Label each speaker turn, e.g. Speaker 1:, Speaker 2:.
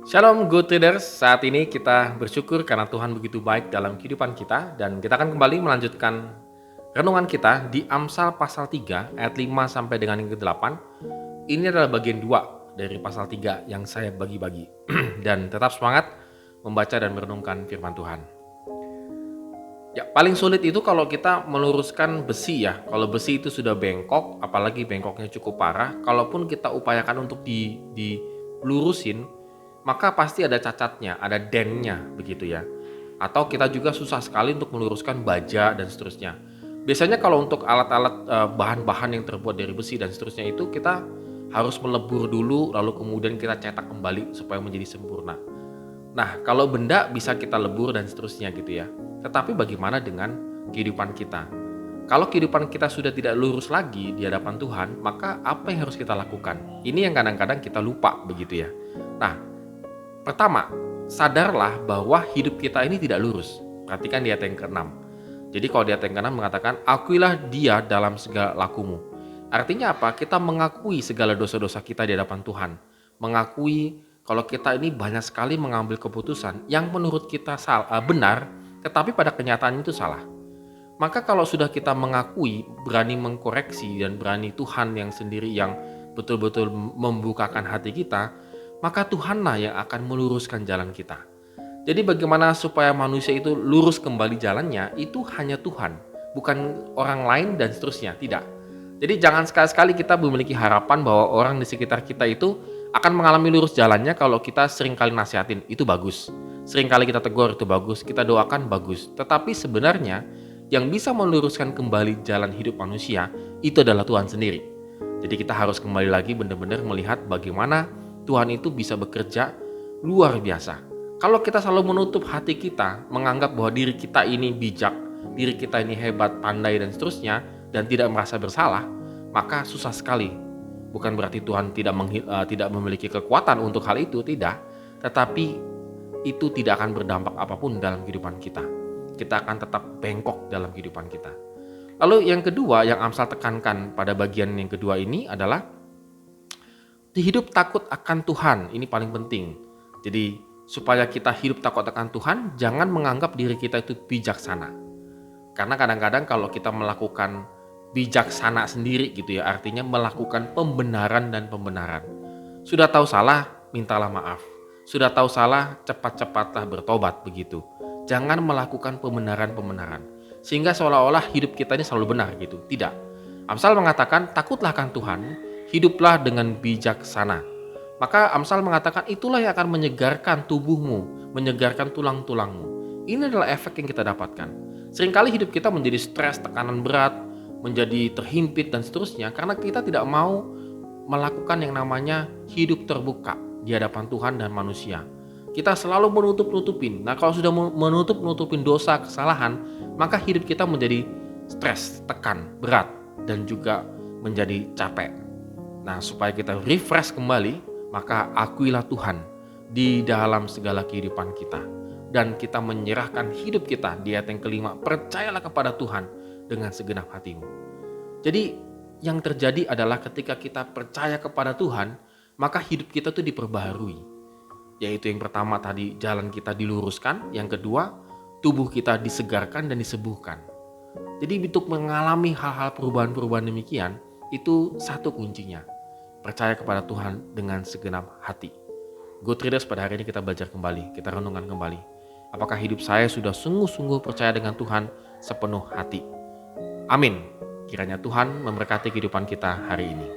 Speaker 1: Shalom Good Traders, saat ini kita bersyukur karena Tuhan begitu baik dalam kehidupan kita dan kita akan kembali melanjutkan renungan kita di Amsal pasal 3 ayat 5 sampai dengan yang ke-8. Ini adalah bagian 2 dari pasal 3 yang saya bagi-bagi dan tetap semangat membaca dan merenungkan firman Tuhan. Ya, paling sulit itu kalau kita meluruskan besi ya. Kalau besi itu sudah bengkok, apalagi bengkoknya cukup parah, kalaupun kita upayakan untuk dilurusin, maka pasti ada cacatnya, ada dentnya begitu ya. Atau kita juga susah sekali untuk meluruskan baja dan seterusnya. Biasanya kalau untuk alat-alat bahan-bahan yang terbuat dari besi dan seterusnya itu kita harus melebur dulu lalu kemudian kita cetak kembali supaya menjadi sempurna. Nah, kalau benda bisa kita lebur dan seterusnya gitu ya. Tetapi bagaimana dengan kehidupan kita? Kalau kehidupan kita sudah tidak lurus lagi di hadapan Tuhan, maka apa yang harus kita lakukan? Ini yang kadang-kadang kita lupa begitu ya. Nah, pertama, sadarlah bahwa hidup kita ini tidak lurus. Perhatikan di ayat yang ke-6. Jadi kalau di ayat yang ke-6 mengatakan, akuilah dia dalam segala lakumu. Artinya apa? Kita mengakui segala dosa-dosa kita di hadapan Tuhan. Mengakui kalau kita ini banyak sekali mengambil keputusan yang menurut kita benar, tetapi pada kenyataannya itu salah. Maka kalau sudah kita mengakui, berani mengkoreksi, dan berani Tuhan yang sendiri yang betul-betul membukakan hati kita, maka Tuhanlah yang akan meluruskan jalan kita. Jadi bagaimana supaya manusia itu lurus kembali jalannya, itu hanya Tuhan, bukan orang lain dan seterusnya, tidak. Jadi jangan sekali-sekali kita memiliki harapan bahwa orang di sekitar kita itu akan mengalami lurus jalannya kalau kita seringkali nasihatin, itu bagus. Seringkali kita tegur, itu bagus, kita doakan, bagus. Tetapi sebenarnya yang bisa meluruskan kembali jalan hidup manusia, itu adalah Tuhan sendiri. Jadi kita harus kembali lagi benar-benar melihat bagaimana Tuhan itu bisa bekerja luar biasa. Kalau kita selalu menutup hati kita, menganggap bahwa diri kita ini bijak, diri kita ini hebat, pandai dan seterusnya, dan tidak merasa bersalah, maka susah sekali. Bukan berarti Tuhan tidak memiliki kekuatan untuk hal itu, tidak. Tetapi itu tidak akan berdampak apapun dalam kehidupan kita. Kita akan tetap bengkok dalam kehidupan kita. Lalu yang kedua yang Amsal tekankan pada bagian yang kedua ini adalah hidup takut akan Tuhan, ini paling penting. Jadi supaya kita hidup takut akan Tuhan, jangan menganggap diri kita itu bijaksana. Karena kadang-kadang kalau kita melakukan bijaksana sendiri gitu ya, artinya melakukan pembenaran dan pembenaran. Sudah tahu salah, mintalah maaf. Sudah tahu salah, cepat-cepatlah bertobat begitu. Jangan melakukan pembenaran-pembenaran. Sehingga seolah-olah hidup kita ini selalu benar gitu. Tidak. Amsal mengatakan, takutlah akan Tuhan, hiduplah dengan bijaksana. Maka Amsal mengatakan itulah yang akan menyegarkan tubuhmu, menyegarkan tulang-tulangmu. Ini adalah efek yang kita dapatkan. Seringkali hidup kita menjadi stres, tekanan berat, menjadi terhimpit dan seterusnya karena kita tidak mau melakukan yang namanya hidup terbuka di hadapan Tuhan dan manusia. Kita selalu menutup-nutupin. Nah, kalau sudah menutup-nutupin dosa, kesalahan, maka hidup kita menjadi stres, tekan, berat dan juga menjadi capek. Nah, supaya kita refresh kembali, maka akuilah Tuhan di dalam segala kehidupan kita. Dan kita menyerahkan hidup kita di ayat yang kelima, percayalah kepada Tuhan dengan segenap hatimu. Jadi yang terjadi adalah ketika kita percaya kepada Tuhan, maka hidup kita tuh diperbaharui. Yaitu yang pertama tadi jalan kita diluruskan, yang kedua tubuh kita disegarkan dan disembuhkan. Jadi untuk mengalami hal-hal perubahan-perubahan demikian, itu satu kuncinya. Percaya kepada Tuhan dengan segenap hati. Good Traders, pada hari ini kita belajar kembali, kita renungkan kembali. Apakah hidup saya sudah sungguh-sungguh percaya dengan Tuhan sepenuh hati? Amin. Kiranya Tuhan memberkati kehidupan kita hari ini.